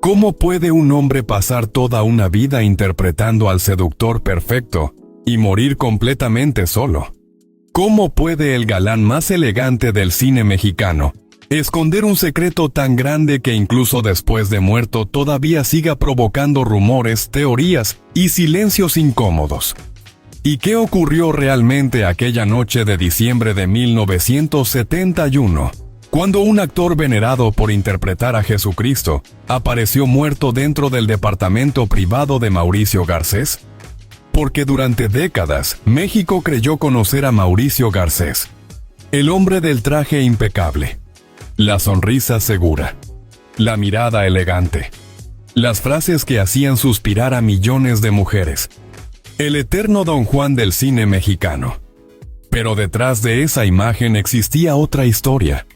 ¿Cómo puede un hombre pasar toda una vida interpretando al seductor perfecto y morir completamente solo? ¿Cómo puede el galán más elegante del cine mexicano esconder un secreto tan grande que incluso después de muerto todavía siga provocando rumores, teorías y silencios incómodos? ¿Y qué ocurrió realmente aquella noche de diciembre de 1971, cuando un actor venerado por interpretar a Jesucristo apareció muerto dentro del departamento privado de Mauricio Garcés? Porque durante décadas, México creyó conocer a Mauricio Garcés, el hombre del traje impecable, la sonrisa segura, la mirada elegante, las frases que hacían suspirar a millones de mujeres, el eterno Don Juan del cine mexicano. Pero detrás de esa imagen existía otra historia,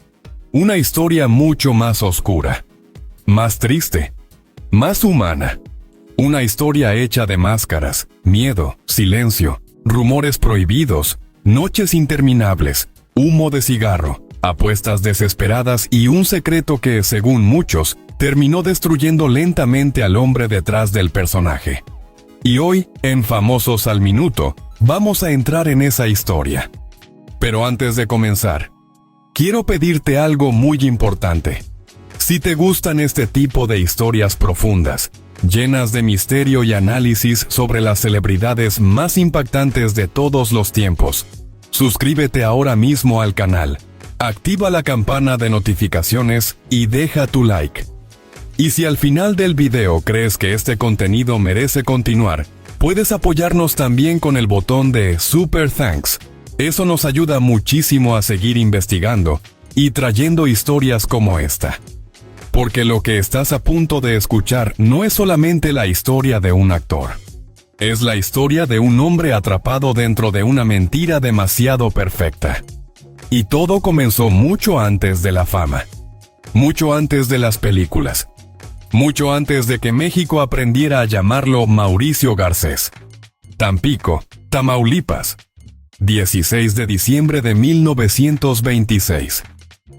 una historia mucho más oscura, más triste, más humana. Una historia hecha de máscaras, miedo, silencio, rumores prohibidos, noches interminables, humo de cigarro, apuestas desesperadas y un secreto que, según muchos, terminó destruyendo lentamente al hombre detrás del personaje. Y hoy, en Famosos al Minuto, vamos a entrar en esa historia. Pero antes de comenzar, quiero pedirte algo muy importante. Si te gustan este tipo de historias profundas, llenas de misterio y análisis sobre las celebridades más impactantes de todos los tiempos, suscríbete ahora mismo al canal, activa la campana de notificaciones y deja tu like. Y si al final del video crees que este contenido merece continuar, puedes apoyarnos también con el botón de Super Thanks. Eso nos ayuda muchísimo a seguir investigando y trayendo historias como esta. Porque lo que estás a punto de escuchar no es solamente la historia de un actor. Es la historia de un hombre atrapado dentro de una mentira demasiado perfecta. Y todo comenzó mucho antes de la fama. Mucho antes de las películas. Mucho antes de que México aprendiera a llamarlo Mauricio Garcés. Tampico, Tamaulipas. 16 de diciembre de 1926.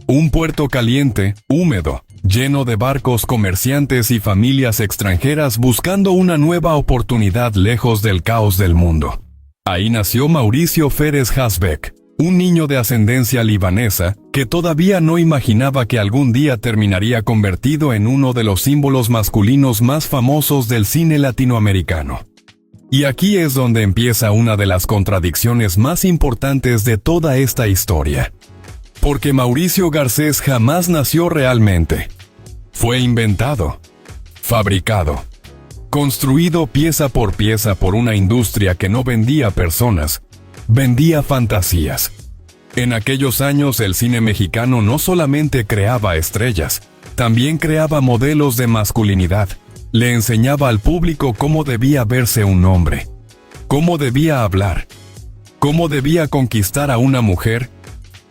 Un puerto caliente, húmedo, lleno de barcos, comerciantes y familias extranjeras buscando una nueva oportunidad lejos del caos del mundo. Ahí nació Mauricio Férez Hasbeck, un niño de ascendencia libanesa que todavía no imaginaba que algún día terminaría convertido en uno de los símbolos masculinos más famosos del cine latinoamericano. Y aquí es donde empieza una de las contradicciones más importantes de toda esta historia. Porque Mauricio Garcés jamás nació realmente. Fue inventado, fabricado, construido pieza por pieza por una industria que no vendía personas, vendía fantasías. En aquellos años el cine mexicano no solamente creaba estrellas, también creaba modelos de masculinidad. Le enseñaba al público cómo debía verse un hombre, cómo debía hablar, cómo debía conquistar a una mujer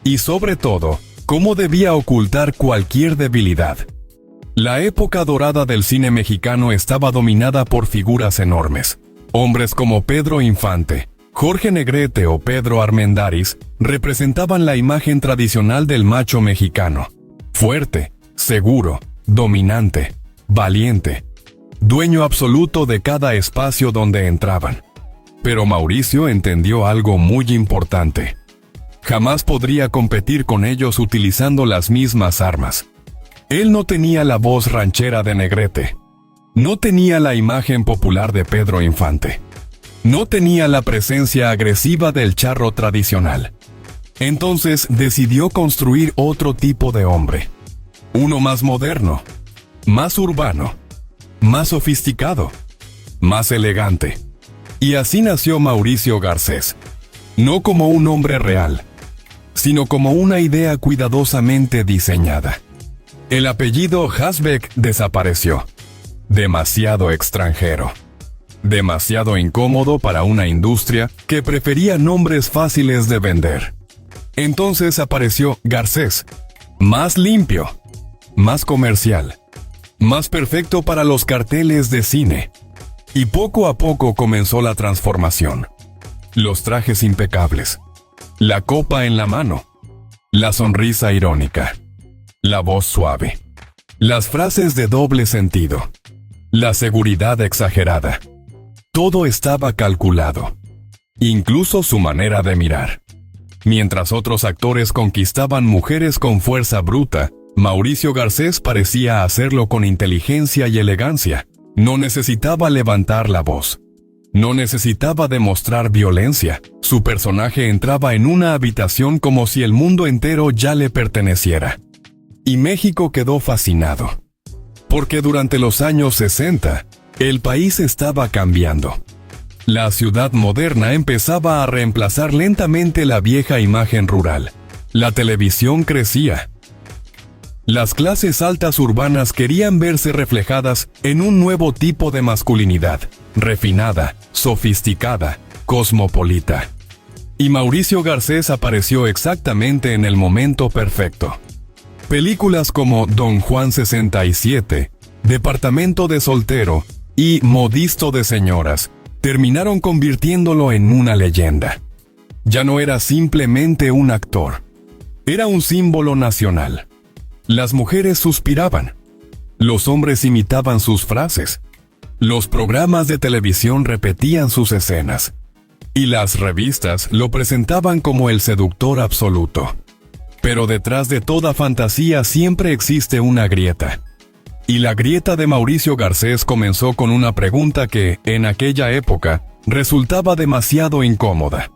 y sobre todo, cómo debía ocultar cualquier debilidad. La época dorada del cine mexicano estaba dominada por figuras enormes. Hombres como Pedro Infante, Jorge Negrete o Pedro Armendáriz representaban la imagen tradicional del macho mexicano. Fuerte, seguro, dominante, valiente, dueño absoluto de cada espacio donde entraban. Pero Mauricio entendió algo muy importante. Jamás podría competir con ellos utilizando las mismas armas. Él no tenía la voz ranchera de Negrete. No tenía la imagen popular de Pedro Infante. No tenía la presencia agresiva del charro tradicional. Entonces decidió construir otro tipo de hombre. Uno más moderno, más urbano, más sofisticado, más elegante. Y así nació Mauricio Garcés. No como un hombre real, sino como una idea cuidadosamente diseñada. El apellido Hasbeck desapareció. Demasiado extranjero. Demasiado incómodo para una industria que prefería nombres fáciles de vender. Entonces apareció Garcés, más limpio, más comercial, más perfecto para los carteles de cine. Y poco a poco comenzó la transformación. Los trajes impecables, la copa en la mano, la sonrisa irónica, la voz suave. Las frases de doble sentido. La seguridad exagerada. Todo estaba calculado. Incluso su manera de mirar. Mientras otros actores conquistaban mujeres con fuerza bruta, Mauricio Garcés parecía hacerlo con inteligencia y elegancia. No necesitaba levantar la voz. No necesitaba demostrar violencia. Su personaje entraba en una habitación como si el mundo entero ya le perteneciera. Y México quedó fascinado. Porque durante los años 60, el país estaba cambiando. La ciudad moderna empezaba a reemplazar lentamente la vieja imagen rural. La televisión crecía. Las clases altas urbanas querían verse reflejadas en un nuevo tipo de masculinidad, refinada, sofisticada, cosmopolita. Y Mauricio Garcés apareció exactamente en el momento perfecto. Películas como Don Juan 67, Departamento de soltero y Modisto de señoras terminaron convirtiéndolo en una leyenda. Ya no era simplemente un actor. Era un símbolo nacional. Las mujeres suspiraban. Los hombres imitaban sus frases. Los programas de televisión repetían sus escenas. Y las revistas lo presentaban como el seductor absoluto. Pero detrás de toda fantasía siempre existe una grieta. Y la grieta de Mauricio Garcés comenzó con una pregunta que, en aquella época, resultaba demasiado incómoda.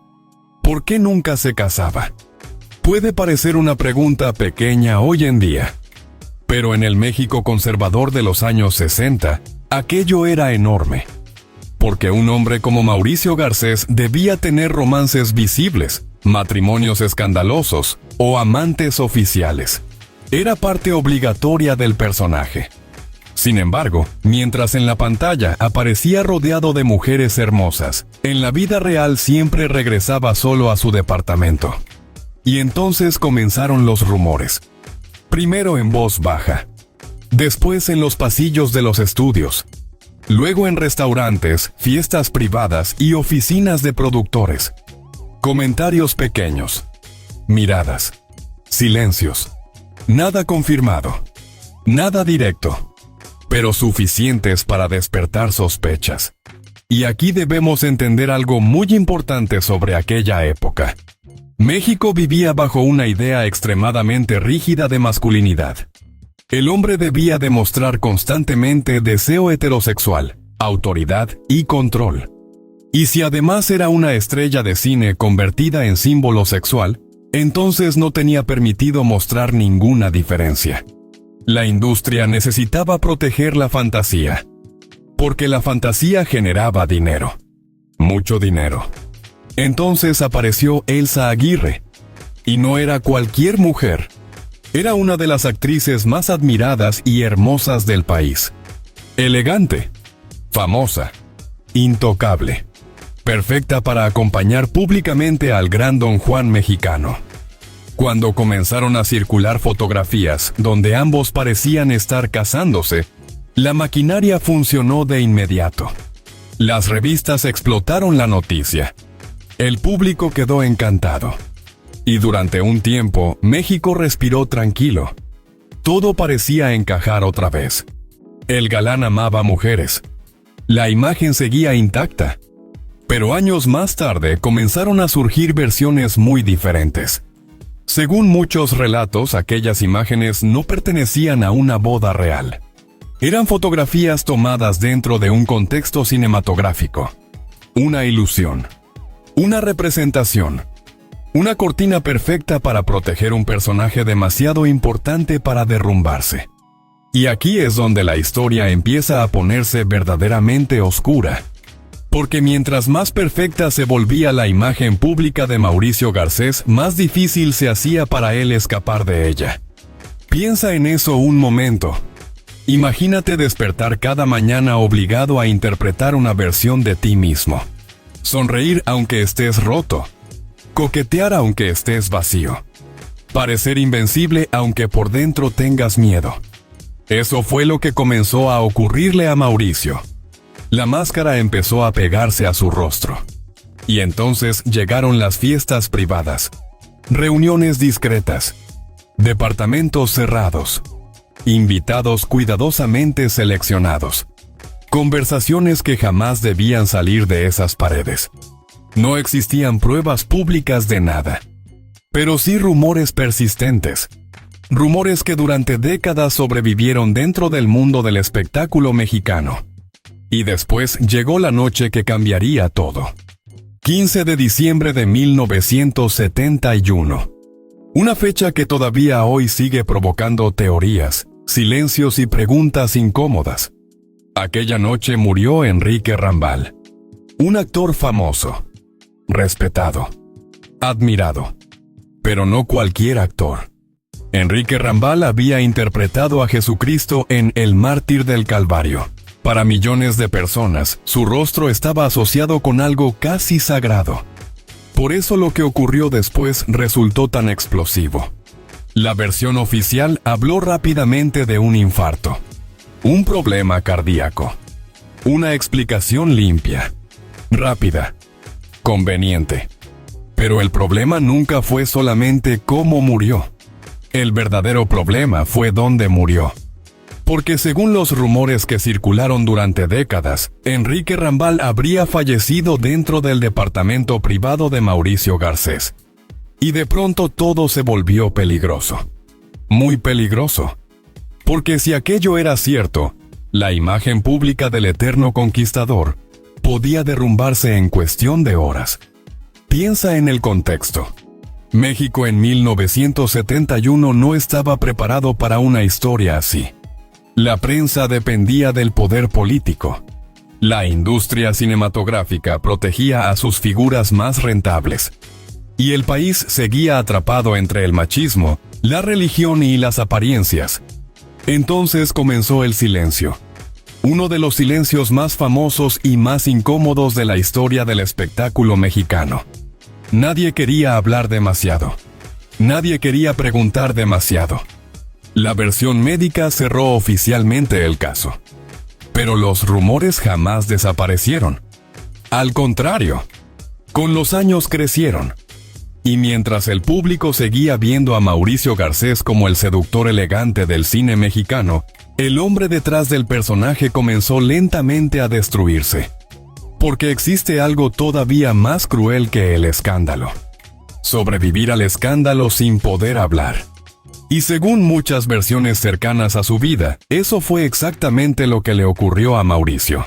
¿Por qué nunca se casaba? Puede parecer una pregunta pequeña hoy en día. Pero en el México conservador de los años 60, aquello era enorme. Porque un hombre como Mauricio Garcés debía tener romances visibles, matrimonios escandalosos o amantes oficiales. Era parte obligatoria del personaje. Sin embargo, mientras en la pantalla aparecía rodeado de mujeres hermosas, en la vida real siempre regresaba solo a su departamento. Y entonces comenzaron los rumores. Primero en voz baja. Después en los pasillos de los estudios. Luego en restaurantes, fiestas privadas y oficinas de productores. Comentarios pequeños. Miradas. Silencios. Nada confirmado. Nada directo. Pero suficientes para despertar sospechas. Y aquí debemos entender algo muy importante sobre aquella época. México vivía bajo una idea extremadamente rígida de masculinidad. El hombre debía demostrar constantemente deseo heterosexual, autoridad y control. Y si además era una estrella de cine convertida en símbolo sexual, entonces no tenía permitido mostrar ninguna diferencia. La industria necesitaba proteger la fantasía, porque la fantasía generaba dinero. Mucho dinero. Entonces apareció Elsa Aguirre. Y no era cualquier mujer. Era una de las actrices más admiradas y hermosas del país. Elegante, famosa, intocable. Perfecta para acompañar públicamente al gran Don Juan mexicano. Cuando comenzaron a circular fotografías donde ambos parecían estar casándose, la maquinaria funcionó de inmediato. Las revistas explotaron la noticia. El público quedó encantado. Y durante un tiempo, México respiró tranquilo. Todo parecía encajar otra vez. El galán amaba mujeres. La imagen seguía intacta. Pero años más tarde comenzaron a surgir versiones muy diferentes. Según muchos relatos, aquellas imágenes no pertenecían a una boda real. Eran fotografías tomadas dentro de un contexto cinematográfico. Una ilusión. Una representación. Una cortina perfecta para proteger un personaje demasiado importante para derrumbarse. Y aquí es donde la historia empieza a ponerse verdaderamente oscura. Porque mientras más perfecta se volvía la imagen pública de Mauricio Garcés, más difícil se hacía para él escapar de ella. Piensa en eso un momento. Imagínate despertar cada mañana obligado a interpretar una versión de ti mismo. Sonreír aunque estés roto. Coquetear aunque estés vacío. Parecer invencible aunque por dentro tengas miedo. Eso fue lo que comenzó a ocurrirle a Mauricio. La máscara empezó a pegarse a su rostro. Y entonces llegaron las fiestas privadas, reuniones discretas, departamentos cerrados. invitados cuidadosamente seleccionados. Conversaciones que jamás debían salir de esas paredes. No existían pruebas públicas de nada, pero sí rumores persistentes. Rumores que durante décadas sobrevivieron dentro del mundo del espectáculo mexicano. Y después llegó la noche que cambiaría todo. 15 de diciembre de 1971. Una fecha que todavía hoy sigue provocando teorías, silencios y preguntas incómodas. Aquella noche murió Enrique Rambal. Un actor famoso, respetado, admirado. Pero no cualquier actor. Enrique Rambal había interpretado a Jesucristo en El Mártir del Calvario. Para millones de personas, su rostro estaba asociado con algo casi sagrado. Por eso lo que ocurrió después resultó tan explosivo. La versión oficial habló rápidamente de un infarto, un problema cardíaco, una explicación limpia, rápida, conveniente. Pero el problema nunca fue solamente cómo murió. El verdadero problema fue dónde murió. Porque según los rumores que circularon durante décadas, Enrique Rambal habría fallecido dentro del departamento privado de Mauricio Garcés. Y de pronto todo se volvió peligroso. Muy peligroso. Porque si aquello era cierto, la imagen pública del eterno conquistador podía derrumbarse en cuestión de horas. Piensa en el contexto. México en 1971 no estaba preparado para una historia así. La prensa dependía del poder político. La industria cinematográfica protegía a sus figuras más rentables. Y el país seguía atrapado entre el machismo, la religión y las apariencias. Entonces comenzó el silencio. Uno de los silencios más famosos y más incómodos de la historia del espectáculo mexicano. Nadie quería hablar demasiado. Nadie quería preguntar demasiado. La versión médica cerró oficialmente el caso. Pero los rumores jamás desaparecieron. Al contrario, con los años crecieron. Y mientras el público seguía viendo a Mauricio Garcés como el seductor elegante del cine mexicano, el hombre detrás del personaje comenzó lentamente a destruirse. Porque existe algo todavía más cruel que el escándalo. Sobrevivir al escándalo sin poder hablar. Y según muchas versiones cercanas a su vida, eso fue exactamente lo que le ocurrió a Mauricio.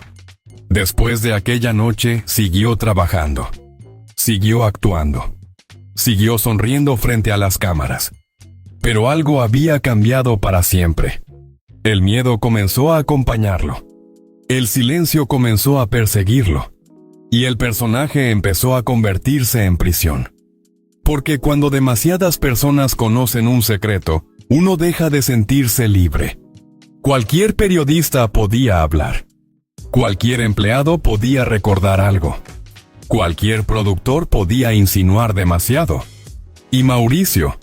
Después de aquella noche, siguió trabajando. Siguió actuando. Siguió sonriendo frente a las cámaras. Pero algo había cambiado para siempre. El miedo comenzó a acompañarlo. El silencio comenzó a perseguirlo. Y el personaje empezó a convertirse en prisión. Porque cuando demasiadas personas conocen un secreto, uno deja de sentirse libre. Cualquier periodista podía hablar. Cualquier empleado podía recordar algo. Cualquier productor podía insinuar demasiado. Y Mauricio,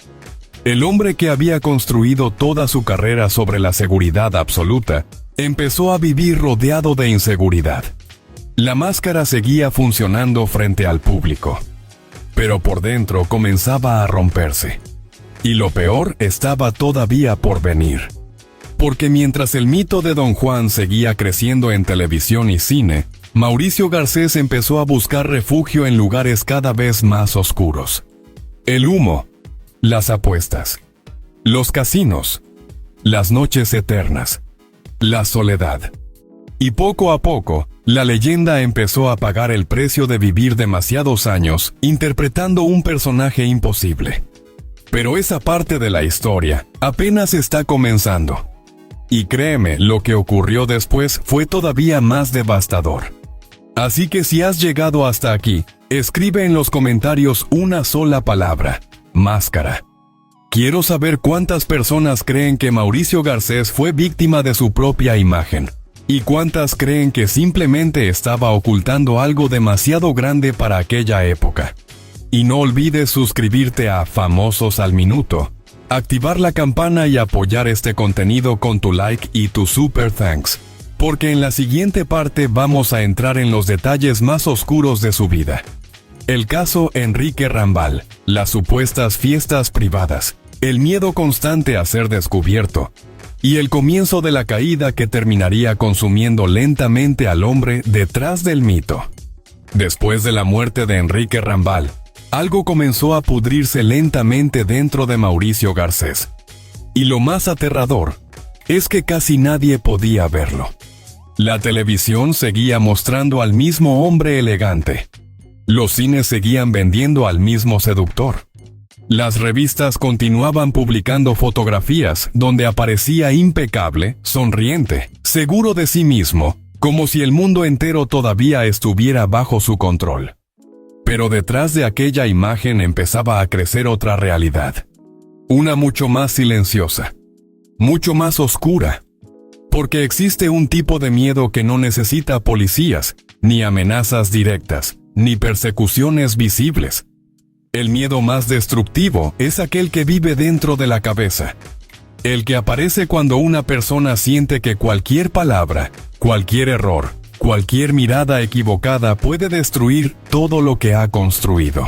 el hombre que había construido toda su carrera sobre la seguridad absoluta, empezó a vivir rodeado de inseguridad. La máscara seguía funcionando frente al público. Pero por dentro comenzaba a romperse. Y lo peor estaba todavía por venir. Porque mientras el mito de Don Juan seguía creciendo en televisión y cine, Mauricio Garcés empezó a buscar refugio en lugares cada vez más oscuros. El humo, las apuestas, los casinos, las noches eternas, la soledad. Y poco a poco, la leyenda empezó a pagar el precio de vivir demasiados años interpretando un personaje imposible. Pero esa parte de la historia apenas está comenzando. Y créeme, lo que ocurrió después fue todavía más devastador. Así que si has llegado hasta aquí, escribe en los comentarios una sola palabra: máscara. Quiero saber cuántas personas creen que Mauricio Garcés fue víctima de su propia imagen. ¿Y cuántas creen que simplemente estaba ocultando algo demasiado grande para aquella época? Y no olvides suscribirte a Famosos al Minuto, activar la campana y apoyar este contenido con tu like y tu super thanks, porque en la siguiente parte vamos a entrar en los detalles más oscuros de su vida. El caso Enrique Rambal, las supuestas fiestas privadas, el miedo constante a ser descubierto, y el comienzo de la caída que terminaría consumiendo lentamente al hombre detrás del mito. Después de la muerte de Enrique Rambal, algo comenzó a pudrirse lentamente dentro de Mauricio Garcés. Y lo más aterrador es que casi nadie podía verlo. La televisión seguía mostrando al mismo hombre elegante. Los cines seguían vendiendo al mismo seductor. Las revistas continuaban publicando fotografías donde aparecía impecable, sonriente, seguro de sí mismo, como si el mundo entero todavía estuviera bajo su control. Pero detrás de aquella imagen empezaba a crecer otra realidad. Una mucho más silenciosa, mucho más oscura. Porque existe un tipo de miedo que no necesita policías, ni amenazas directas, ni persecuciones visibles. El miedo más destructivo es aquel que vive dentro de la cabeza. El que aparece cuando una persona siente que cualquier palabra, cualquier error, cualquier mirada equivocada puede destruir todo lo que ha construido.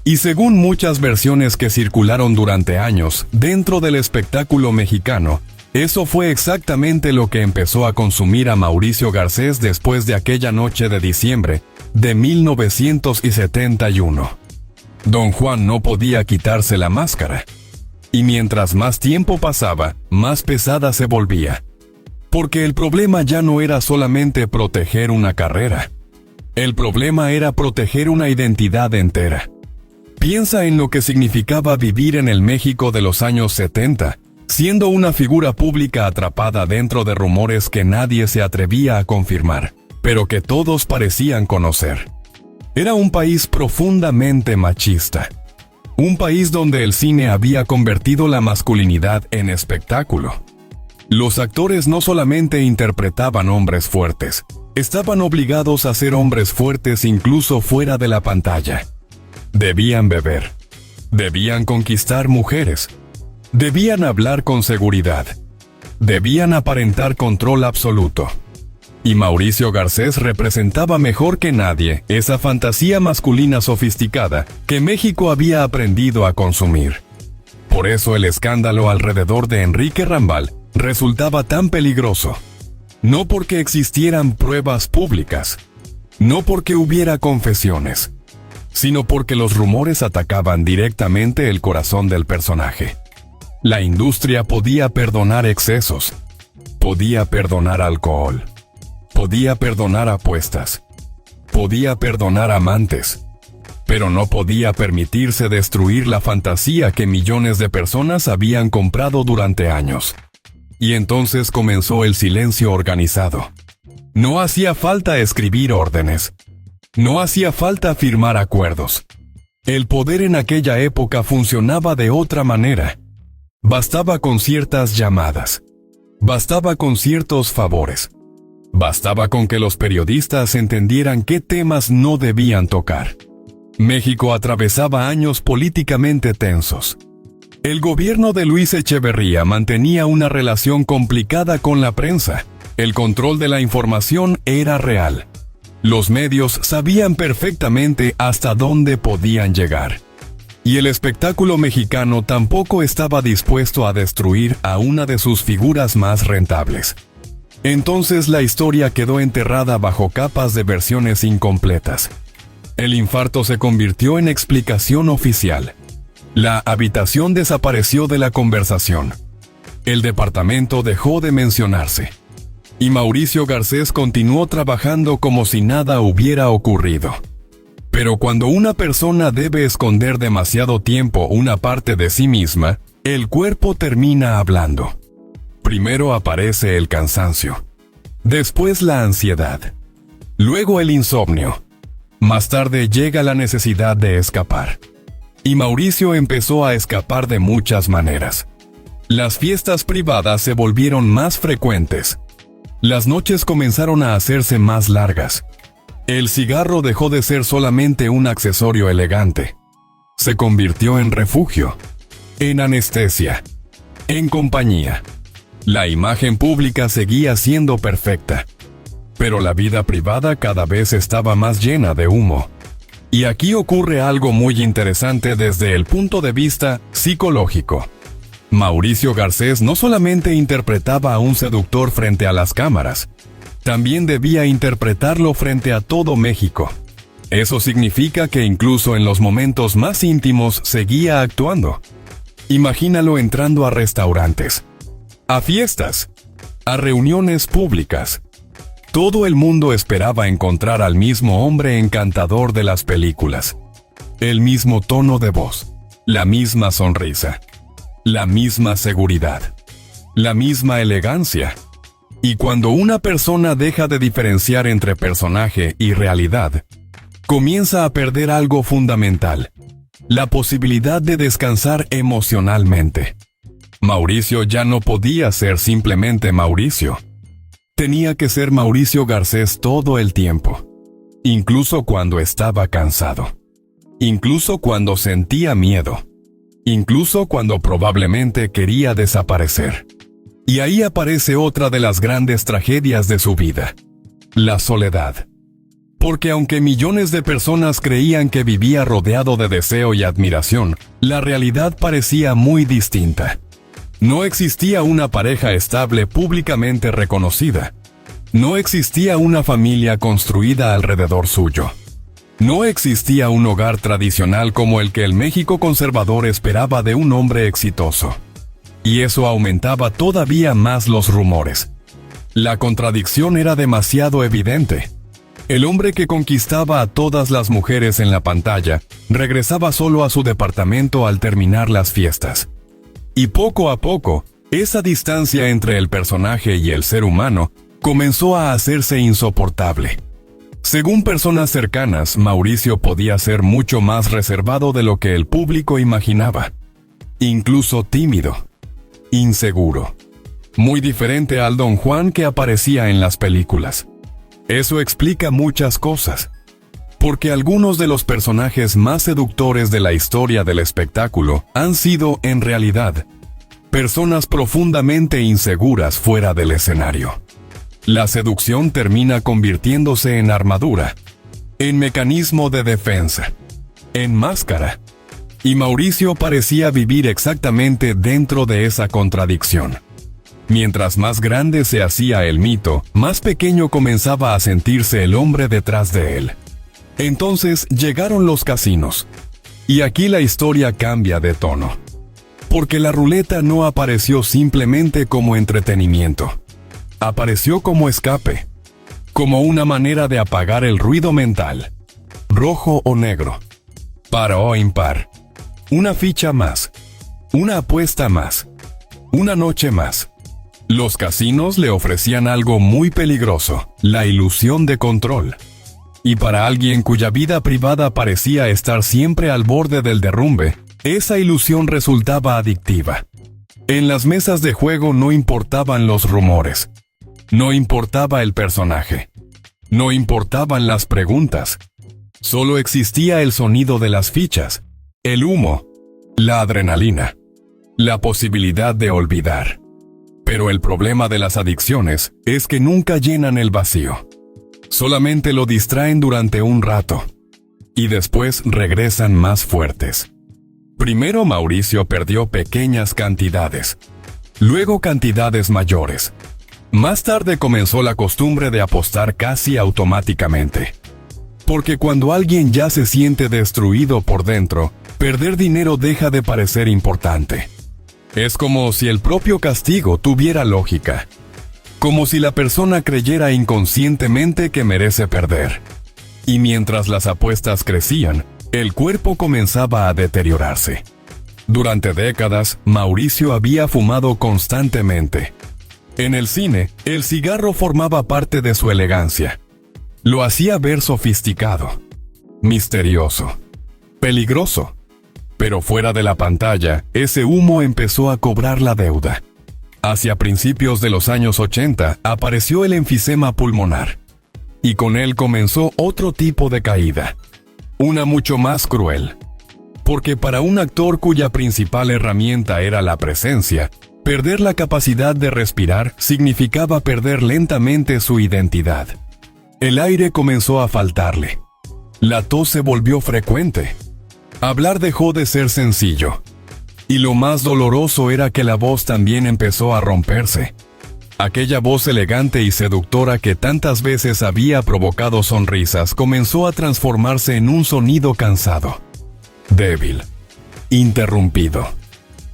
Y según muchas versiones que circularon durante años dentro del espectáculo mexicano, eso fue exactamente lo que empezó a consumir a Mauricio Garcés después de aquella noche de diciembre de 1971. Don Juan no podía quitarse la máscara. Y mientras más tiempo pasaba, más pesada se volvía. Porque el problema ya no era solamente proteger una carrera. El problema era proteger una identidad entera. Piensa en lo que significaba vivir en el México de los años 70, siendo una figura pública atrapada dentro de rumores que nadie se atrevía a confirmar, pero que todos parecían conocer. Era un país profundamente machista. Un país donde el cine había convertido la masculinidad en espectáculo. Los actores no solamente interpretaban hombres fuertes, estaban obligados a ser hombres fuertes incluso fuera de la pantalla. Debían beber. Debían conquistar mujeres. Debían hablar con seguridad. Debían aparentar control absoluto. Y Mauricio Garcés representaba mejor que nadie esa fantasía masculina sofisticada que México había aprendido a consumir. Por eso el escándalo alrededor de Enrique Rambal resultaba tan peligroso. No porque existieran pruebas públicas, no porque hubiera confesiones, sino porque los rumores atacaban directamente el corazón del personaje. La industria podía perdonar excesos, podía perdonar alcohol, podía perdonar apuestas, podía perdonar amantes, pero no podía permitirse destruir la fantasía que millones de personas habían comprado durante años. Y entonces comenzó el silencio organizado. No hacía falta escribir órdenes. No hacía falta firmar acuerdos. El poder en aquella época funcionaba de otra manera. Bastaba con ciertas llamadas. Bastaba con ciertos favores. Bastaba con que los periodistas entendieran qué temas no debían tocar. México atravesaba años políticamente tensos. El gobierno de Luis Echeverría mantenía una relación complicada con la prensa. El control de la información era real. Los medios sabían perfectamente hasta dónde podían llegar. Y el espectáculo mexicano tampoco estaba dispuesto a destruir a una de sus figuras más rentables. Entonces la historia quedó enterrada bajo capas de versiones incompletas. El infarto se convirtió en explicación oficial. La habitación desapareció de la conversación. El departamento dejó de mencionarse. Y Mauricio Garcés continuó trabajando como si nada hubiera ocurrido. Pero cuando una persona debe esconder demasiado tiempo una parte de sí misma, el cuerpo termina hablando. Primero aparece el cansancio. Después la ansiedad. Luego el insomnio. Más tarde llega la necesidad de escapar. Y Mauricio empezó a escapar de muchas maneras. Las fiestas privadas se volvieron más frecuentes. Las noches comenzaron a hacerse más largas. El cigarro dejó de ser solamente un accesorio elegante. Se convirtió en refugio, en anestesia, en compañía. La imagen pública seguía siendo perfecta, pero la vida privada cada vez estaba más llena de humo. Y aquí ocurre algo muy interesante desde el punto de vista psicológico. Mauricio Garcés no solamente interpretaba a un seductor frente a las cámaras, también debía interpretarlo frente a todo México. Eso significa que incluso en los momentos más íntimos seguía actuando. Imagínalo entrando a restaurantes, a fiestas, a reuniones públicas. Todo el mundo esperaba encontrar al mismo hombre encantador de las películas. El mismo tono de voz, la misma sonrisa, la misma seguridad, la misma elegancia. Y cuando una persona deja de diferenciar entre personaje y realidad, comienza a perder algo fundamental: la posibilidad de descansar emocionalmente. Mauricio ya no podía ser simplemente Mauricio. Tenía que ser Mauricio Garcés todo el tiempo, incluso cuando estaba cansado, incluso cuando sentía miedo, incluso cuando probablemente quería desaparecer. Y ahí aparece otra de las grandes tragedias de su vida: la soledad. Porque aunque millones de personas creían que vivía rodeado de deseo y admiración, la realidad parecía muy distinta. No existía una pareja estable públicamente reconocida. No existía una familia construida alrededor suyo. No existía un hogar tradicional como el que el México conservador esperaba de un hombre exitoso. Y eso aumentaba todavía más los rumores. La contradicción era demasiado evidente. El hombre que conquistaba a todas las mujeres en la pantalla regresaba solo a su departamento al terminar las fiestas. Y poco a poco, esa distancia entre el personaje y el ser humano comenzó a hacerse insoportable. Según personas cercanas, Mauricio podía ser mucho más reservado de lo que el público imaginaba. Incluso tímido, inseguro. Muy diferente al Don Juan que aparecía en las películas. Eso explica muchas cosas. Porque algunos de los personajes más seductores de la historia del espectáculo han sido, en realidad, personas profundamente inseguras fuera del escenario. La seducción termina convirtiéndose en armadura, en mecanismo de defensa, en máscara. Y Mauricio parecía vivir exactamente dentro de esa contradicción. Mientras más grande se hacía el mito, más pequeño comenzaba a sentirse el hombre detrás de él. Entonces llegaron los casinos. Y aquí la historia cambia de tono. Porque la ruleta no apareció simplemente como entretenimiento. Apareció como escape. Como una manera de apagar el ruido mental. Rojo o negro. Par o impar. Una ficha más. Una apuesta más. Una noche más. Los casinos le ofrecían algo muy peligroso: la ilusión de control. Y para alguien cuya vida privada parecía estar siempre al borde del derrumbe, esa ilusión resultaba adictiva. En las mesas de juego no importaban los rumores. No importaba el personaje. No importaban las preguntas. Solo existía el sonido de las fichas, el humo, la adrenalina, la posibilidad de olvidar. Pero el problema de las adicciones es que nunca llenan el vacío. Solamente lo distraen durante un rato. Y después regresan más fuertes. Primero Mauricio perdió pequeñas cantidades. Luego cantidades mayores. Más tarde comenzó la costumbre de apostar casi automáticamente. Porque cuando alguien ya se siente destruido por dentro, perder dinero deja de parecer importante. Es como si el propio castigo tuviera lógica. Como si la persona creyera inconscientemente que merece perder. Y mientras las apuestas crecían, el cuerpo comenzaba a deteriorarse. Durante décadas, Mauricio había fumado constantemente. En el cine, el cigarro formaba parte de su elegancia. Lo hacía ver sofisticado, misterioso, peligroso. Pero fuera de la pantalla, ese humo empezó a cobrar la deuda. Hacia principios de los años 80, apareció el enfisema pulmonar. Y con él comenzó otro tipo de caída. Una mucho más cruel. Porque para un actor cuya principal herramienta era la presencia, perder la capacidad de respirar significaba perder lentamente su identidad. El aire comenzó a faltarle. La tos se volvió frecuente. Hablar dejó de ser sencillo. Y lo más doloroso era que la voz también empezó a romperse. Aquella voz elegante y seductora que tantas veces había provocado sonrisas comenzó a transformarse en un sonido cansado, débil, interrumpido.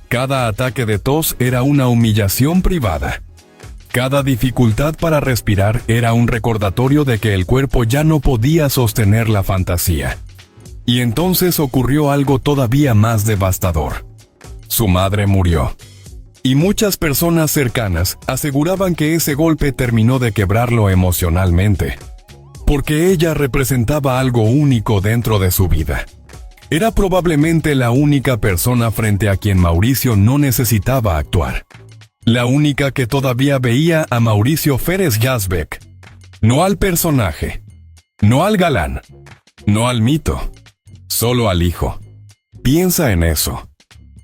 Cada ataque de tos era una humillación privada. Cada dificultad para respirar era un recordatorio de que el cuerpo ya no podía sostener la fantasía. Y entonces ocurrió algo todavía más devastador. Su madre murió. Y muchas personas cercanas aseguraban que ese golpe terminó de quebrarlo emocionalmente, porque ella representaba algo único dentro de su vida. Era probablemente la única persona frente a quien Mauricio no necesitaba actuar. La única que todavía veía a Mauricio Férez Yazbek. No al personaje, no al galán, no al mito, solo al hijo. Piensa en eso.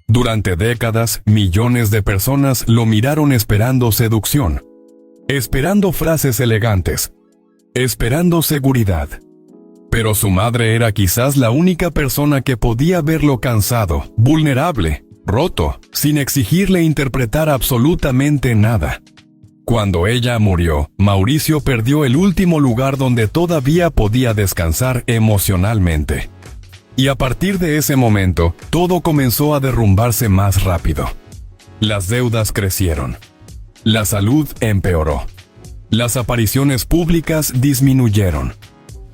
Durante décadas, millones de personas lo miraron esperando seducción, esperando frases elegantes, esperando seguridad. Pero su madre era quizás la única persona que podía verlo cansado, vulnerable, roto, sin exigirle interpretar absolutamente nada. Cuando ella murió, Mauricio perdió el último lugar donde todavía podía descansar emocionalmente. Y a partir de ese momento, todo comenzó a derrumbarse más rápido. Las deudas crecieron. La salud empeoró. Las apariciones públicas disminuyeron.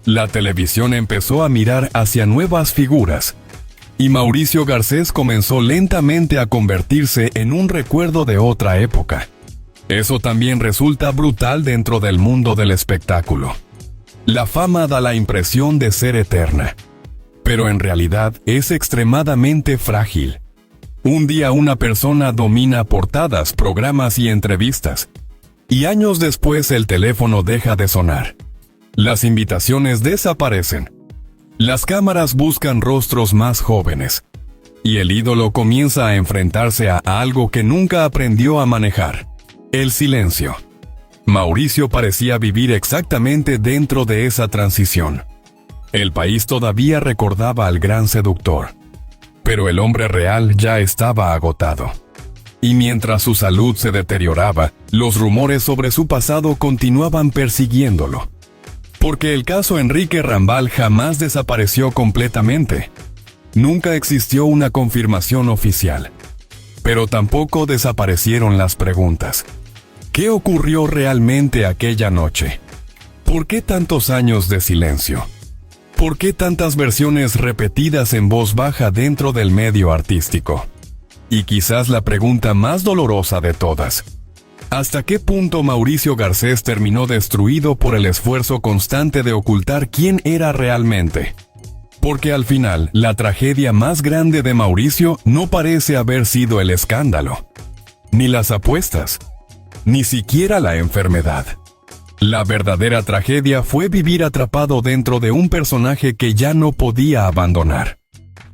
La televisión empezó a mirar hacia nuevas figuras. Y Mauricio Garcés comenzó lentamente a convertirse en un recuerdo de otra época. Eso también resulta brutal dentro del mundo del espectáculo. La fama da la impresión de ser eterna. Pero en realidad es extremadamente frágil. Un día una persona domina portadas, programas y entrevistas. Y años después el teléfono deja de sonar. Las invitaciones desaparecen. Las cámaras buscan rostros más jóvenes. Y el ídolo comienza a enfrentarse a algo que nunca aprendió a manejar: el silencio. Mauricio parecía vivir exactamente dentro de esa transición. El país todavía recordaba al gran seductor, pero el hombre real ya estaba agotado. Y mientras su salud se deterioraba, los rumores sobre su pasado continuaban persiguiéndolo. Porque el caso Enrique Rambal jamás desapareció completamente. Nunca existió una confirmación oficial. Pero tampoco desaparecieron las preguntas. ¿Qué ocurrió realmente aquella noche? ¿Por qué tantos años de silencio? ¿Por qué tantas versiones repetidas en voz baja dentro del medio artístico? Y quizás la pregunta más dolorosa de todas: ¿hasta qué punto Mauricio Garcés terminó destruido por el esfuerzo constante de ocultar quién era realmente? Porque al final, la tragedia más grande de Mauricio no parece haber sido el escándalo, ni las apuestas, ni siquiera la enfermedad. La verdadera tragedia fue vivir atrapado dentro de un personaje que ya no podía abandonar.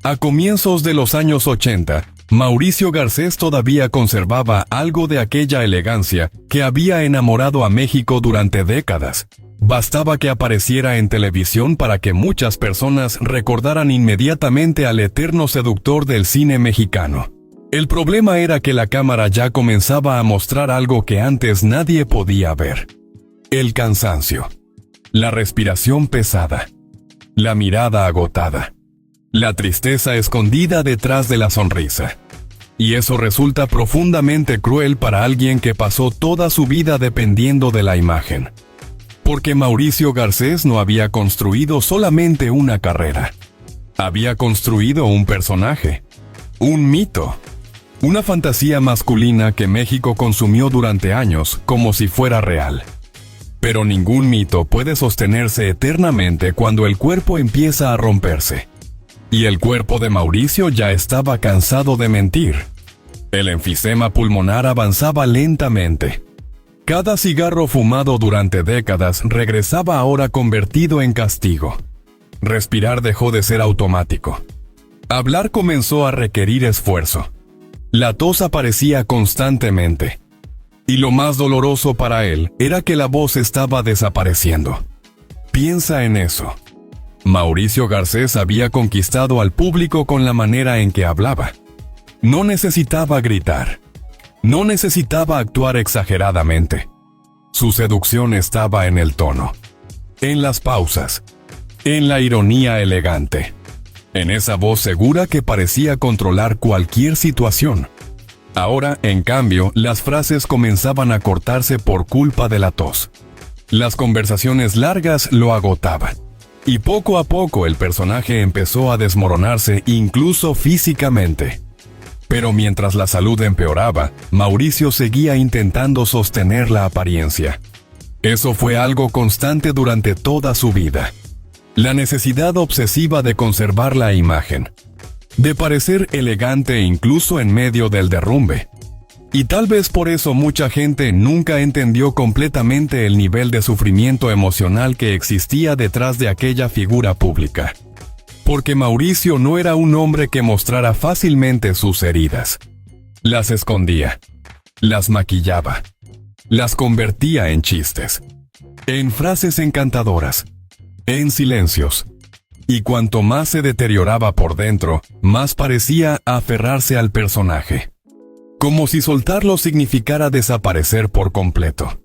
A comienzos de los años 80, Mauricio Garcés todavía conservaba algo de aquella elegancia que había enamorado a México durante décadas. Bastaba que apareciera en televisión para que muchas personas recordaran inmediatamente al eterno seductor del cine mexicano. El problema era que la cámara ya comenzaba a mostrar algo que antes nadie podía ver: el cansancio, la respiración pesada, la mirada agotada, la tristeza escondida detrás de la sonrisa. Y eso resulta profundamente cruel para alguien que pasó toda su vida dependiendo de la imagen. Porque Mauricio Garcés no había construido solamente una carrera. Había construido un personaje, un mito, una fantasía masculina que México consumió durante años como si fuera real. Pero ningún mito puede sostenerse eternamente cuando el cuerpo empieza a romperse. Y el cuerpo de Mauricio ya estaba cansado de mentir. El enfisema pulmonar avanzaba lentamente. Cada cigarro fumado durante décadas regresaba ahora convertido en castigo. Respirar dejó de ser automático. Hablar comenzó a requerir esfuerzo. La tos aparecía constantemente. Y lo más doloroso para él era que la voz estaba desapareciendo. Piensa en eso. Mauricio Garcés había conquistado al público con la manera en que hablaba. No necesitaba gritar. No necesitaba actuar exageradamente. Su seducción estaba en el tono, en las pausas, en la ironía elegante, en esa voz segura que parecía controlar cualquier situación. Ahora, en cambio, las frases comenzaban a cortarse por culpa de la tos. Las conversaciones largas lo agotaban. Y poco a poco el personaje empezó a desmoronarse incluso físicamente. Pero mientras la salud empeoraba, Mauricio seguía intentando sostener la apariencia. Eso fue algo constante durante toda su vida. La necesidad obsesiva de conservar la imagen, de parecer elegante incluso en medio del derrumbe. Y tal vez por eso mucha gente nunca entendió completamente el nivel de sufrimiento emocional que existía detrás de aquella figura pública. Porque Mauricio no era un hombre que mostrara fácilmente sus heridas. Las escondía, las maquillaba, las convertía en chistes, en frases encantadoras, en silencios. Y cuanto más se deterioraba por dentro, más parecía aferrarse al personaje. Como si soltarlo significara desaparecer por completo.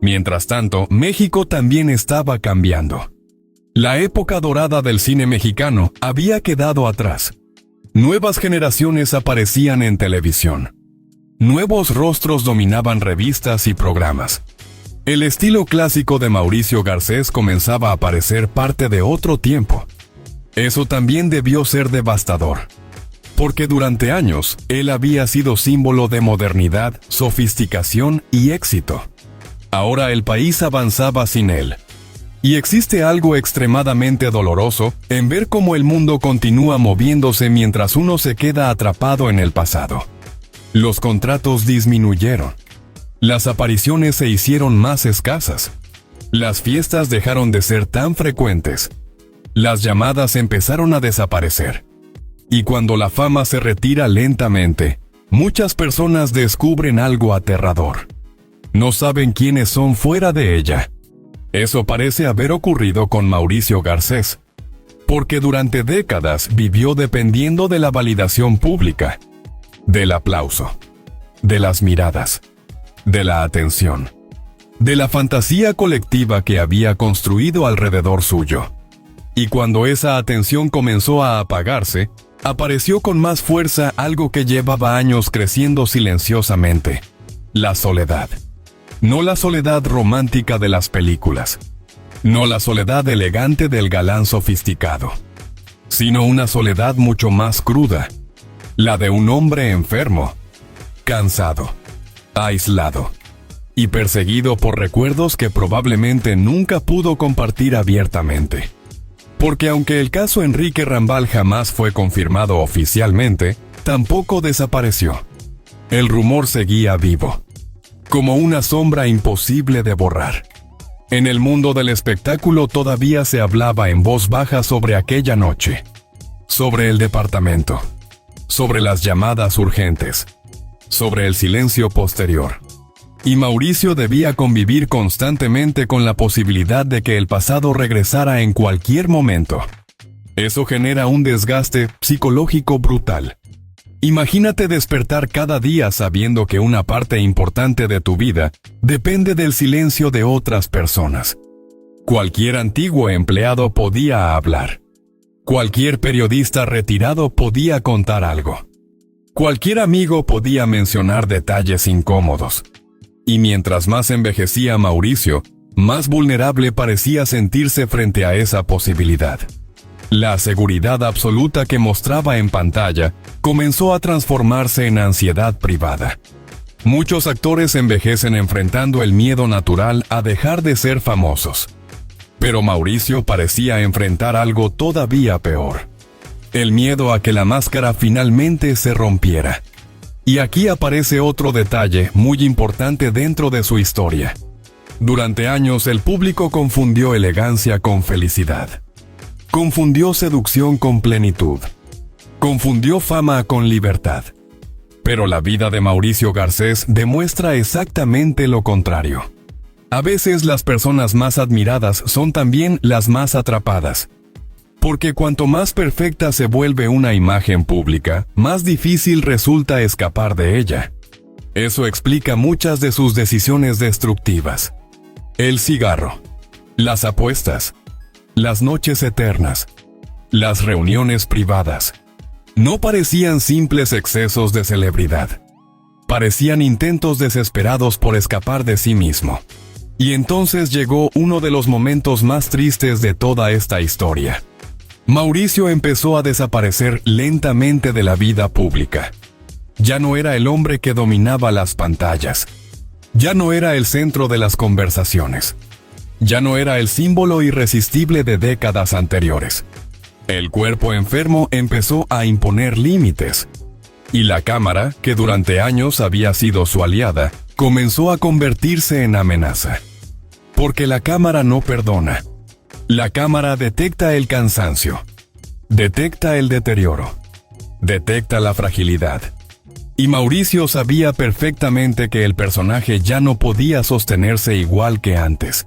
Mientras tanto, México también estaba cambiando. La época dorada del cine mexicano había quedado atrás. Nuevas generaciones aparecían en televisión. Nuevos rostros dominaban revistas y programas. El estilo clásico de Mauricio Garcés comenzaba a parecer parte de otro tiempo. Eso también debió ser devastador. Porque durante años, él había sido símbolo de modernidad, sofisticación y éxito. Ahora el país avanzaba sin él. Y existe algo extremadamente doloroso en ver cómo el mundo continúa moviéndose mientras uno se queda atrapado en el pasado. Los contratos disminuyeron. Las apariciones se hicieron más escasas. Las fiestas dejaron de ser tan frecuentes. Las llamadas empezaron a desaparecer. Y cuando la fama se retira lentamente, muchas personas descubren algo aterrador. No saben quiénes son fuera de ella. Eso parece haber ocurrido con Mauricio Garcés, porque durante décadas vivió dependiendo de la validación pública, del aplauso, de las miradas, de la atención, de la fantasía colectiva que había construido alrededor suyo. Y cuando esa atención comenzó a apagarse, apareció con más fuerza algo que llevaba años creciendo silenciosamente: la soledad. No la soledad romántica de las películas, no la soledad elegante del galán sofisticado, sino una soledad mucho más cruda, la de un hombre enfermo, cansado, aislado y perseguido por recuerdos que probablemente nunca pudo compartir abiertamente. Porque aunque el caso Enrique Rambal jamás fue confirmado oficialmente, tampoco desapareció. El rumor seguía vivo, como una sombra imposible de borrar. En el mundo del espectáculo todavía se hablaba en voz baja sobre aquella noche, sobre el departamento, sobre las llamadas urgentes, sobre el silencio posterior. Y Mauricio debía convivir constantemente con la posibilidad de que el pasado regresara en cualquier momento. Eso genera un desgaste psicológico brutal. Imagínate despertar cada día sabiendo que una parte importante de tu vida depende del silencio de otras personas. Cualquier antiguo empleado podía hablar. Cualquier periodista retirado podía contar algo. Cualquier amigo podía mencionar detalles incómodos. Y mientras más envejecía Mauricio, más vulnerable parecía sentirse frente a esa posibilidad. La seguridad absoluta que mostraba en pantalla comenzó a transformarse en ansiedad privada. Muchos actores envejecen enfrentando el miedo natural a dejar de ser famosos. Pero Mauricio parecía enfrentar algo todavía peor: el miedo a que la máscara finalmente se rompiera. Y aquí aparece otro detalle muy importante dentro de su historia. Durante años el público confundió elegancia con felicidad. Confundió seducción con plenitud. Confundió fama con libertad. Pero la vida de Mauricio Garcés demuestra exactamente lo contrario. A veces las personas más admiradas son también las más atrapadas. Porque cuanto más perfecta se vuelve una imagen pública, más difícil resulta escapar de ella. Eso explica muchas de sus decisiones destructivas. El cigarro, las apuestas, las noches eternas, las reuniones privadas. No parecían simples excesos de celebridad. Parecían intentos desesperados por escapar de sí mismo. Y entonces llegó uno de los momentos más tristes de toda esta historia. Mauricio empezó a desaparecer lentamente de la vida pública. Ya no era el hombre que dominaba las pantallas. Ya no era el centro de las conversaciones. Ya no era el símbolo irresistible de décadas anteriores. El cuerpo enfermo empezó a imponer límites. Y la cámara, que durante años había sido su aliada, comenzó a convertirse en amenaza. Porque la cámara no perdona. La cámara detecta el cansancio. Detecta el deterioro. Detecta la fragilidad. Y Mauricio sabía perfectamente que el personaje ya no podía sostenerse igual que antes.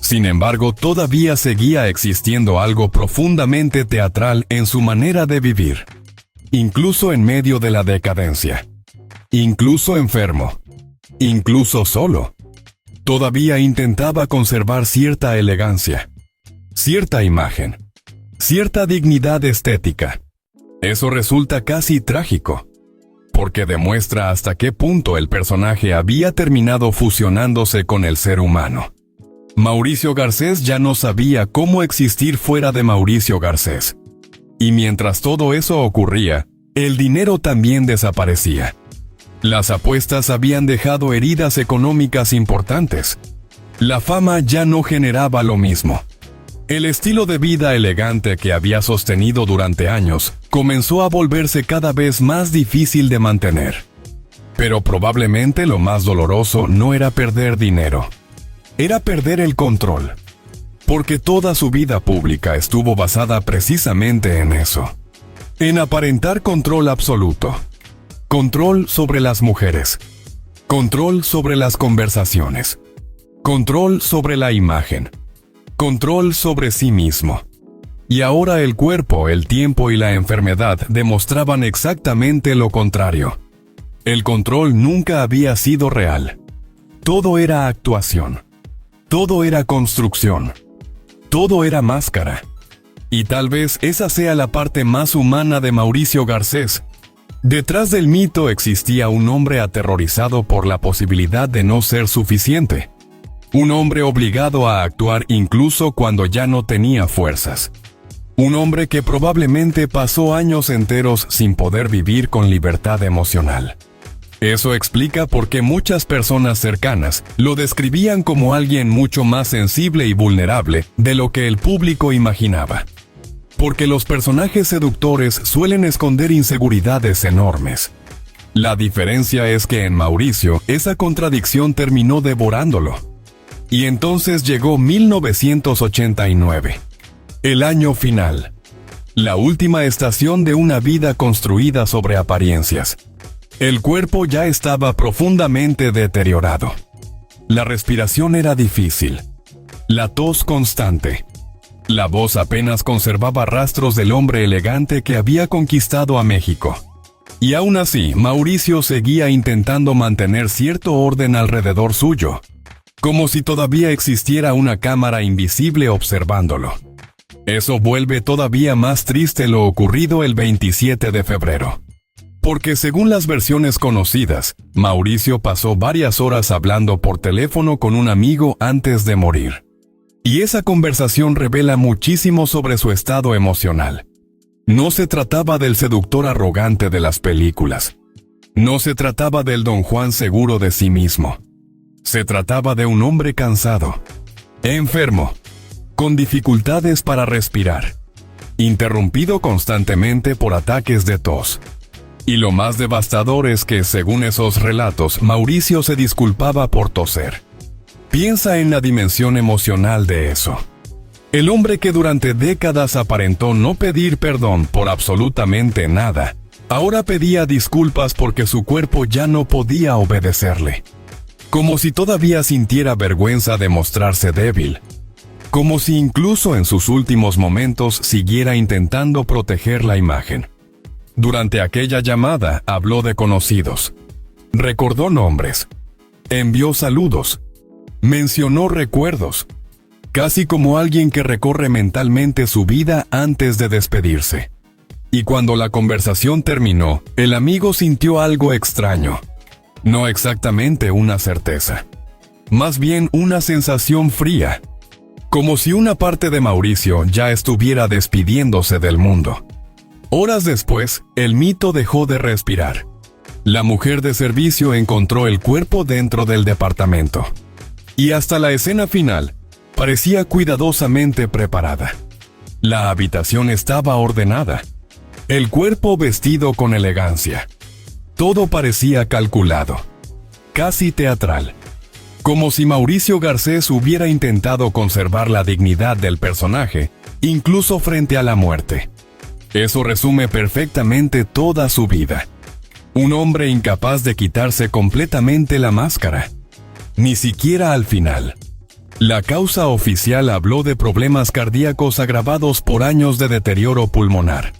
Sin embargo, todavía seguía existiendo algo profundamente teatral en su manera de vivir. Incluso en medio de la decadencia. Incluso enfermo. Incluso solo. Todavía intentaba conservar cierta elegancia. Cierta imagen. Cierta dignidad estética. Eso resulta casi trágico. Porque demuestra hasta qué punto el personaje había terminado fusionándose con el ser humano. Mauricio Garcés ya no sabía cómo existir fuera de Mauricio Garcés. Y mientras todo eso ocurría, el dinero también desaparecía. Las apuestas habían dejado heridas económicas importantes. La fama ya no generaba lo mismo. El estilo de vida elegante que había sostenido durante años comenzó a volverse cada vez más difícil de mantener. Pero probablemente lo más doloroso no era perder dinero. Era perder el control. Porque toda su vida pública estuvo basada precisamente en eso. En aparentar control absoluto. Control sobre las mujeres. Control sobre las conversaciones. Control sobre la imagen. Control sobre sí mismo. Y ahora el cuerpo, el tiempo y la enfermedad demostraban exactamente lo contrario. El control nunca había sido real. Todo era actuación. Todo era construcción. Todo era máscara. Y tal vez esa sea la parte más humana de Mauricio Garcés. Detrás del mito existía un hombre aterrorizado por la posibilidad de no ser suficiente. Un hombre obligado a actuar incluso cuando ya no tenía fuerzas. Un hombre que probablemente pasó años enteros sin poder vivir con libertad emocional. Eso explica por qué muchas personas cercanas lo describían como alguien mucho más sensible y vulnerable de lo que el público imaginaba. Porque los personajes seductores suelen esconder inseguridades enormes. La diferencia es que en Mauricio esa contradicción terminó devorándolo. Y entonces llegó 1989. El año final. La última estación de una vida construida sobre apariencias. El cuerpo ya estaba profundamente deteriorado. La respiración era difícil. La tos constante. La voz apenas conservaba rastros del hombre elegante que había conquistado a México. Y aún así, Mauricio seguía intentando mantener cierto orden alrededor suyo. Como si todavía existiera una cámara invisible observándolo. Eso vuelve todavía más triste lo ocurrido el 27 de febrero. Porque según las versiones conocidas, Mauricio pasó varias horas hablando por teléfono con un amigo antes de morir. Y esa conversación revela muchísimo sobre su estado emocional. No se trataba del seductor arrogante de las películas. No se trataba del Don Juan seguro de sí mismo. Se trataba de un hombre cansado, enfermo, con dificultades para respirar, interrumpido constantemente por ataques de tos. Y lo más devastador es que, según esos relatos, Mauricio se disculpaba por toser. Piensa en la dimensión emocional de eso. El hombre que durante décadas aparentó no pedir perdón por absolutamente nada, ahora pedía disculpas porque su cuerpo ya no podía obedecerle. Como si todavía sintiera vergüenza de mostrarse débil. como si incluso en sus últimos momentos siguiera intentando proteger la imagen. Durante aquella llamada habló de conocidos, recordó nombres, envió saludos, mencionó recuerdos, casi como alguien que recorre mentalmente su vida antes de despedirse. Y cuando la conversación terminó, el amigo sintió algo extraño. No exactamente una certeza, más bien una sensación fría, como si una parte de Mauricio ya estuviera despidiéndose del mundo. Horas después, el mito dejó de respirar. La mujer de servicio encontró el cuerpo dentro del departamento. Y hasta la escena final, parecía cuidadosamente preparada. La habitación estaba ordenada. El cuerpo vestido con elegancia. Todo parecía calculado. Casi teatral. Como si Mauricio Garcés hubiera intentado conservar la dignidad del personaje, incluso frente a la muerte. Eso resume perfectamente toda su vida. Un hombre incapaz de quitarse completamente la máscara. Ni siquiera al final. La causa oficial habló de problemas cardíacos agravados por años de deterioro pulmonar.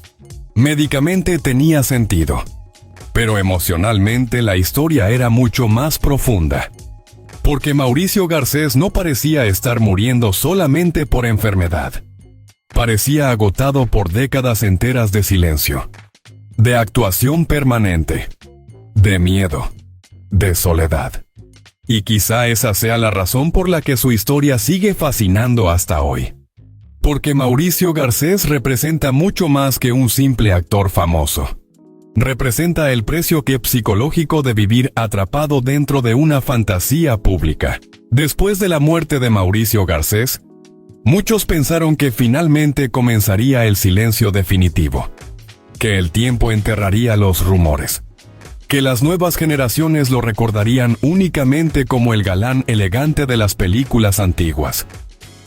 Médicamente tenía sentido. Pero emocionalmente la historia era mucho más profunda. Porque Mauricio Garcés no parecía estar muriendo solamente por enfermedad. Parecía agotado por décadas enteras de silencio, de actuación permanente, de miedo, de soledad. Y quizá esa sea la razón por la que su historia sigue fascinando hasta hoy. Porque Mauricio Garcés representa mucho más que un simple actor famoso. Representa el precio psicológico de vivir atrapado dentro de una fantasía pública. Después de la muerte de Mauricio Garcés, muchos pensaron que finalmente comenzaría el silencio definitivo, que el tiempo enterraría los rumores, que las nuevas generaciones lo recordarían únicamente como el galán elegante de las películas antiguas,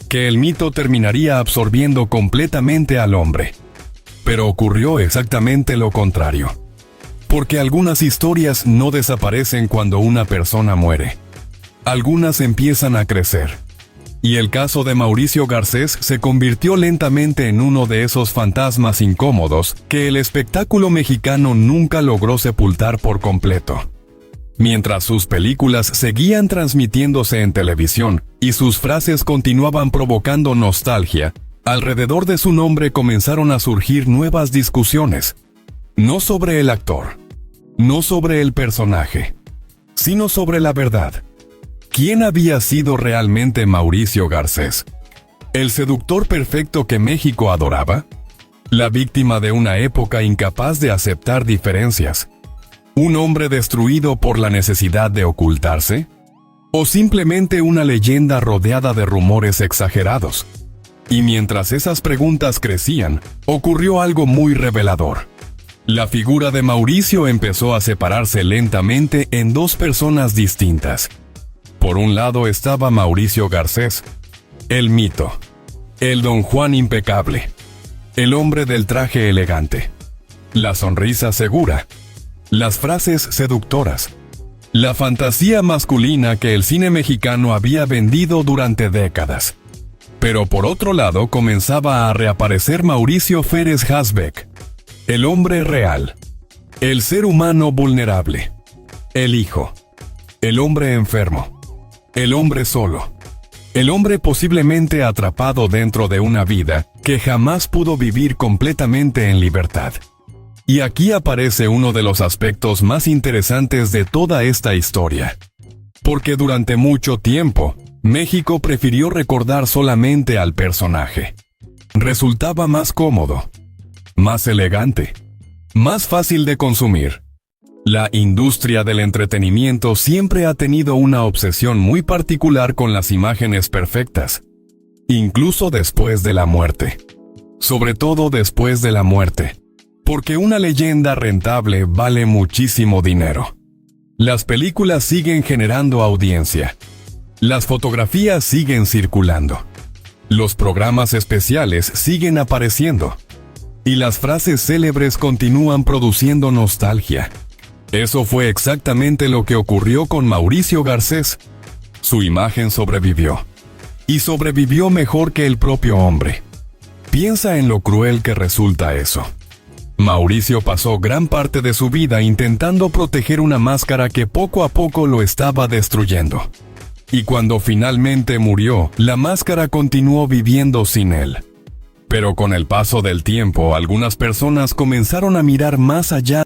que el mito terminaría absorbiendo completamente al hombre. Pero ocurrió exactamente lo contrario. Porque algunas historias no desaparecen cuando una persona muere. Algunas empiezan a crecer. Y el caso de Mauricio Garcés se convirtió lentamente en uno de esos fantasmas incómodos que el espectáculo mexicano nunca logró sepultar por completo. Mientras sus películas seguían transmitiéndose en televisión y sus frases continuaban provocando nostalgia, alrededor de su nombre comenzaron a surgir nuevas discusiones. No sobre el actor, no sobre el personaje, sino sobre la verdad. ¿Quién había sido realmente Mauricio Garcés? ¿El seductor perfecto que México adoraba? ¿La víctima de una época incapaz de aceptar diferencias? ¿Un hombre destruido por la necesidad de ocultarse? ¿O simplemente una leyenda rodeada de rumores exagerados? Y mientras esas preguntas crecían, ocurrió algo muy revelador. La figura de Mauricio empezó a separarse lentamente en dos personas distintas. Por un lado estaba Mauricio Garcés, el mito, el Don Juan impecable, el hombre del traje elegante, la sonrisa segura, las frases seductoras, la fantasía masculina que el cine mexicano había vendido durante décadas. Pero por otro lado comenzaba a reaparecer Mauricio Férez Hasbeck, el hombre real, el ser humano vulnerable, el hijo, el hombre enfermo, el hombre solo, el hombre posiblemente atrapado dentro de una vida que jamás pudo vivir completamente en libertad. Y aquí aparece uno de los aspectos más interesantes de toda esta historia. Porque durante mucho tiempo, México prefirió recordar solamente al personaje. Resultaba más cómodo, más elegante, más fácil de consumir. La industria del entretenimiento siempre ha tenido una obsesión muy particular con las imágenes perfectas, incluso después de la muerte. Sobre todo después de la muerte, porque una leyenda rentable vale muchísimo dinero. Las películas siguen generando audiencia. Las fotografías siguen circulando. Los programas especiales siguen apareciendo. Y las frases célebres continúan produciendo nostalgia. Eso fue exactamente lo que ocurrió con Mauricio Garcés. Su imagen sobrevivió. y sobrevivió mejor que el propio hombre. Piensa en lo cruel que resulta eso. Mauricio pasó gran parte de su vida intentando proteger una máscara que poco a poco lo estaba destruyendo. Y cuando finalmente murió, la máscara continuó viviendo sin él. Pero con el paso del tiempo, algunas personas comenzaron a mirar más allá